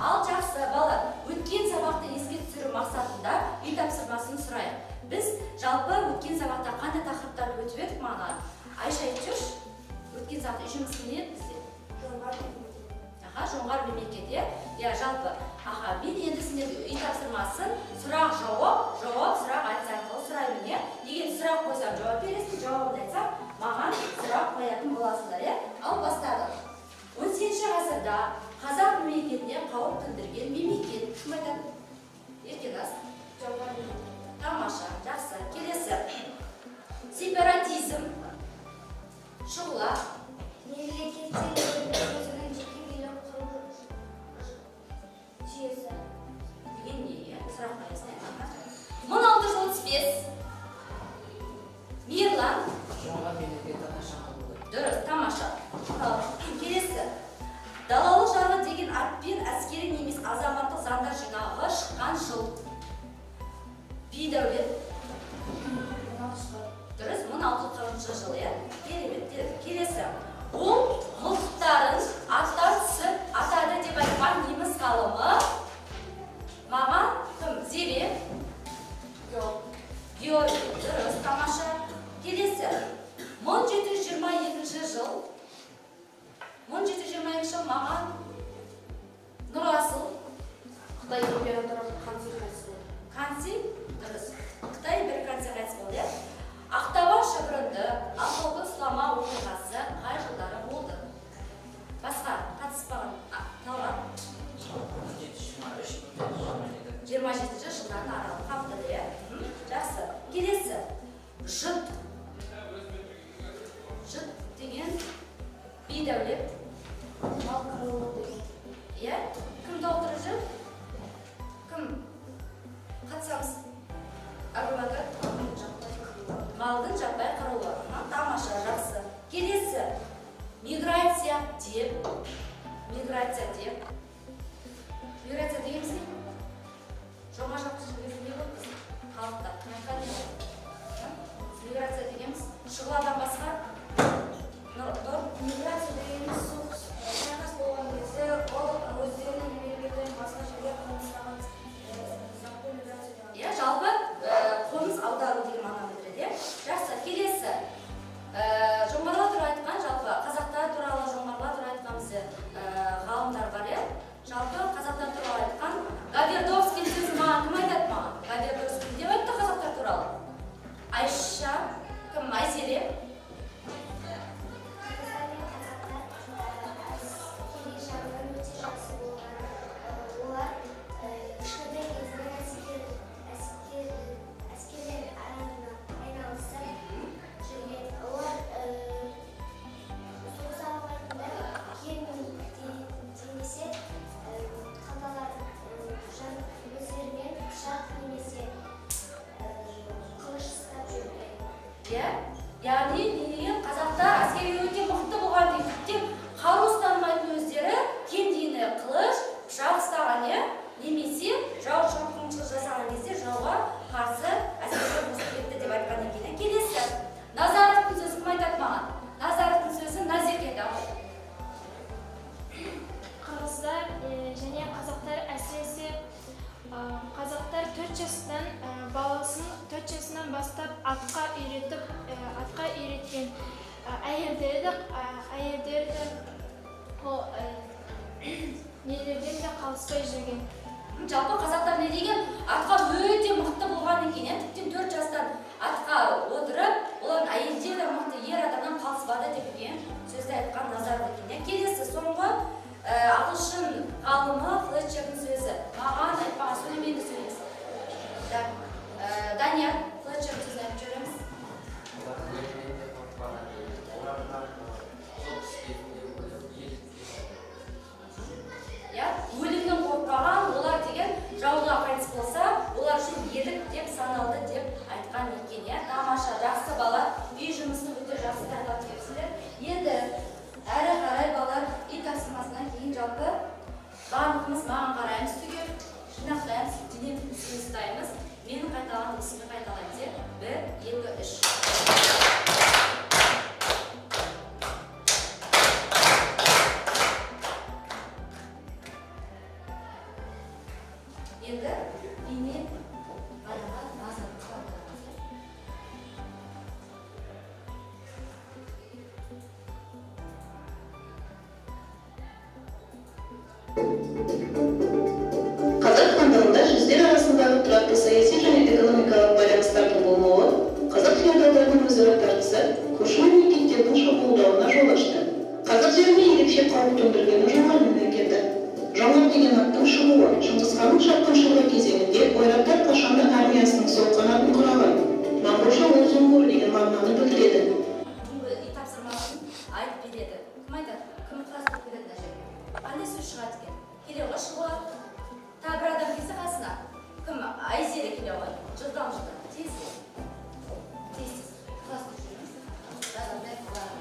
Ал жақсы бала, өткен сабақты еске түсіру мақсатында үй тапсырмасын сұрайық. Біз жалпы өткен сабақта қандай тақырыптарды өтіп едік маған? Айша айтып жүрші, өткен сабақта үй жұмысы не еді бізде? Жоңғар мемлекет, иә, жалпы. Мен енді сіздерге үй тапсырмасын сұрақ жауап, сұрақ айтса арқылы сұраймын, иә? Егер сұрақ қойсам жауап бересің, жауабын айтсам, маған сұрақ қоятын боласыңдар, иә? Ал бастадық. 18 ғасырда қазақ мемлекетіне қауіп төндірген мемлекет кім айтады? Еркеназ? Тамаша, жақсы. Келесі. Сепаратизм, шұғыла, мемлекеттегі өзінің жеке билік құру жүйесі. Деген не? Сұрақ қойасың. 1635. Мирлан. Жоңғар мемлекеті қашан құрылды? Дұрыс, тамаша. Келесі. Далалық жарғы деген атпен әскери немес азаматтық заңдар жинағы шыққан жыл. Бейдәулет. Дұрыс, 1640 жыл, е? Керемет. Келесі. Ол мұхтарын аттар түсіп атады деп айтқан неміс ғалымы. Маған кім? Зере? Георгий. Дұрыс, тамаша. Келесі. 1722 жыл. 1722 жыл маған Нұрасыл. Қытай императоры Канси қайтыс болды. Канси? Дұрыс. Қытай императоры қайтыс болды. Ақтабан шұбырынды ақылды ұстама оқиғасы қай жылдары болды? Басқа қатыспаған Талғат? 27 жылдан аралық қамтыды. Жақсы. Келесі. Жұт. Жұт деген Бейдәулет. Мал қырылу деген. Иә? Кім толтырып жүр? Кім? Қатысамыз. Әбубәкір? Малдың жаппай қырылуы. Тамаша, жақсы. Келесі. Миграция деп. Миграция дегеніміз не? Жоңа жақты жүргізу не болды біз? Халықта. Миграция дегеніміз шұғыладан басқа? Миграция дегеніміз соғыс шайқас болған кезде ол өздерінің мемлекеттерін басқа жерге қоныстаған заңды миграция деген. Иә, жалпы қоныс аудару деген мағынаны білдіреді. Жақсы, келесі. Жоңғарлар туралы айтқан, жалпы қазақтар туралы, жоңғарлар туралы айтқан бізде ғалымдар бар, иә? Жалпы қазақтар туралы айтқан Гавердовский сөзі маған кім айтады маған? Гавердовский деп айтты қазақтар туралы. Айша, кім? Айзере? Яғни қазақтар әскери өте мықты болған дейді. Қару ұстанбайтын өздері кемдейіні қылыш, пышақ ұстаған, немесе жау шапқыншылық жасаған кезде жауға қарсы әскери қосып деп айтқан екен. Келесі. Назаровтың сөзі кім айтады маған? Назаровтың сөзі Назеке еді. Қырғыздар және қазақтар әсіресе қазақтар 4 жастан баласын 4 жасынан бастап атқа үйреткен әйелдерді нелерден де қалыспай жүрген. Жалпы қазақтар не деген? Атқа өте мықты болған екен. Тіптен 4 жастан атқа отырып, олардың әйелдер де мықты ер адамнан қалыспады деген сөзді айтқан Назаров екен. Келесі соңғы ағылшын ғалымы Флетчердің сөзі. Маған айтпаған сөйлемейді сөйлемесін. Данияр, Флетчердің сөзін айтып жүреміз. Өлімнен қорықпаған, олар деген жауға қайтыс болса, олар үшін ерлік деп саналды деп айтқан екен. Тамаша, жақсы бала, үй жұмысын өте жақсы таңдап келіпсіздер. Енді әрі қарай балалар үй тапсырмасынан кейін жалпы барлығымыз маған қараймыз түгел, жинақтаймыз, денемізді ұстаймыз. Менің қайталаған ісімді қайталаймыз. 1, 2, 3. жақты саяси және экономикалық байланыстардың болмауы қазақ феодалдарының өзара тартысы көрші мемлекеттердің шабуылдауына жол ашты. Қазақ жеріне ерекше қауіп төндіргені жоңғар мемлекеті. Жоңғар деген аттың шығуы Шыңғысханның шапқыншылығы кезеңінде ойраттар қашанды армиясының сол қанатын құраған. Моңғолша ол зұңғыр деген мағынаны білдіреді. Үй тапсырмасын айтып береді. Кім айтады? Кім ықылас береді мына жерге? Қандай сөз шығады екен? Келе ғой шығуға. Тағы бір адам келсе қасына. Кім? Айзері келе ғой. Жылдам. Тез. Ықылас жүріңіз. Жазандай қыларым.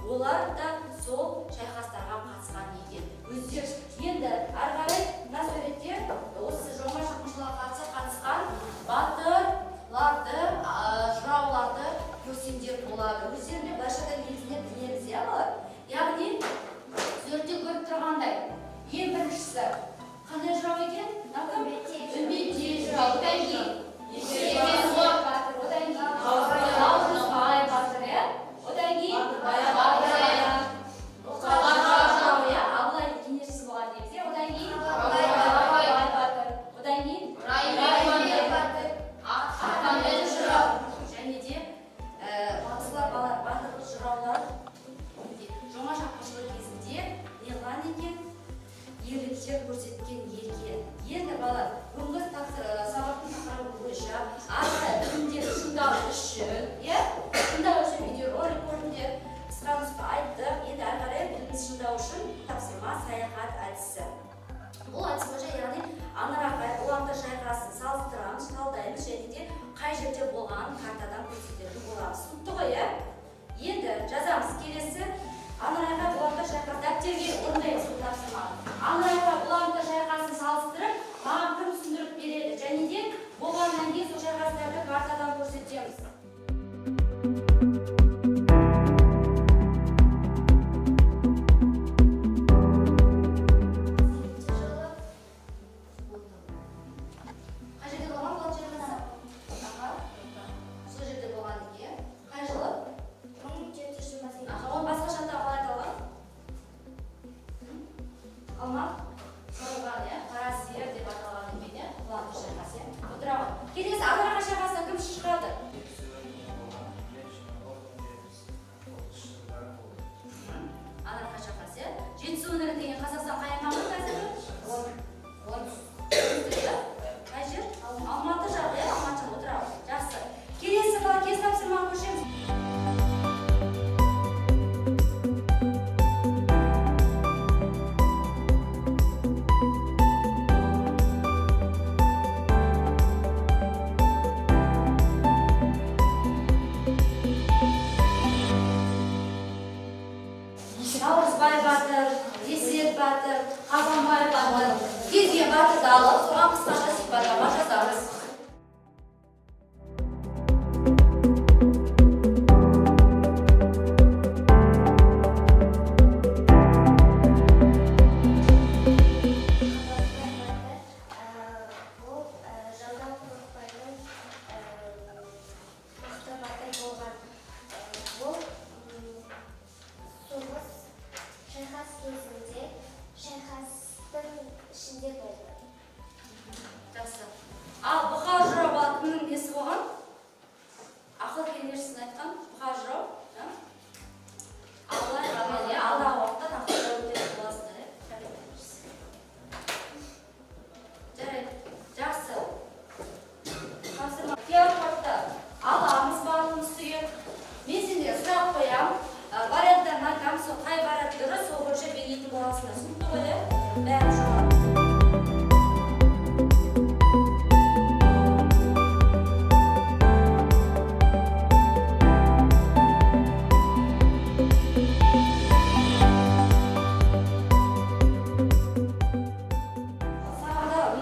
Олар да сол шайқастарға қатысқан екен. Өздері енді ары қарай мына суретте тез шыңдау үшін тапсырма саяхат әдісі. Бұл әдіс бойынша яғни аңырақай ұланды шайқасын салыстырамыз, талдаймыз және де қай жерде болғанын картадан көрсететін боламыз. Түсінікті ғой, иә? Енді жазамыз келесі аңырақай ұланды шайқас дәптерге орындаймыз бұл тапсырманы. Аңырақай ұланды шайқасын салыстырып, маған кім түсіндіріп береді және де болғаннан кейін сол шайқастарды картадан көрсетеміз. Келесі аңырақай шайқасынан кім шығады? Аңырақай шайқасы. Жетісу өңірі деген Қазақстан қай аймағы қазір? Оңтүстік. Қай жер? Алматы жағы, Алматы отырады. Жақсы. Келесі тапсырмаға көшеміз. Наурызбай батыр, Есет батыр, Қазанбай батыр, Кезген батырды алып, соған қысқаша сипаттама жазамыз. Ал Бұқар жырау кімнің несі болған? Ақыл кеңесшісін айтқан Бұқар жырау. Алдағы уақытта ақыл жырау өтетін боласыңдар. Жарайды, жақсы. Тапсырма. Теория аламыз барлығымыз түгел. Мен сендерге сұрақ қоям. Варианттарын айтамын, сол қай вариант дұрыс, сол бойынша белгілейтін боласыңдар. Түсінікті ғой, иә? Бәрі жоғары.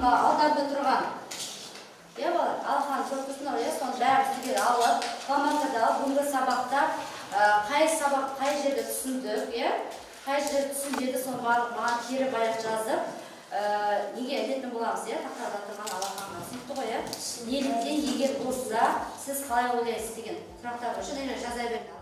Алдарда тұрған Алхан көрпісін орaya соны бәрі сіздер алып, командада бүгінгі сабақта қай жерде түсіндік, қай жерде түсінбеді, соны маған кері баяқ жазып, неге әдетін боламыз, тақтарда тұрған Алханға. Түсінікті ғой, неліктен егер болса, сіз қалай ойлайсыз деген сұрақтар үшін жаза берді.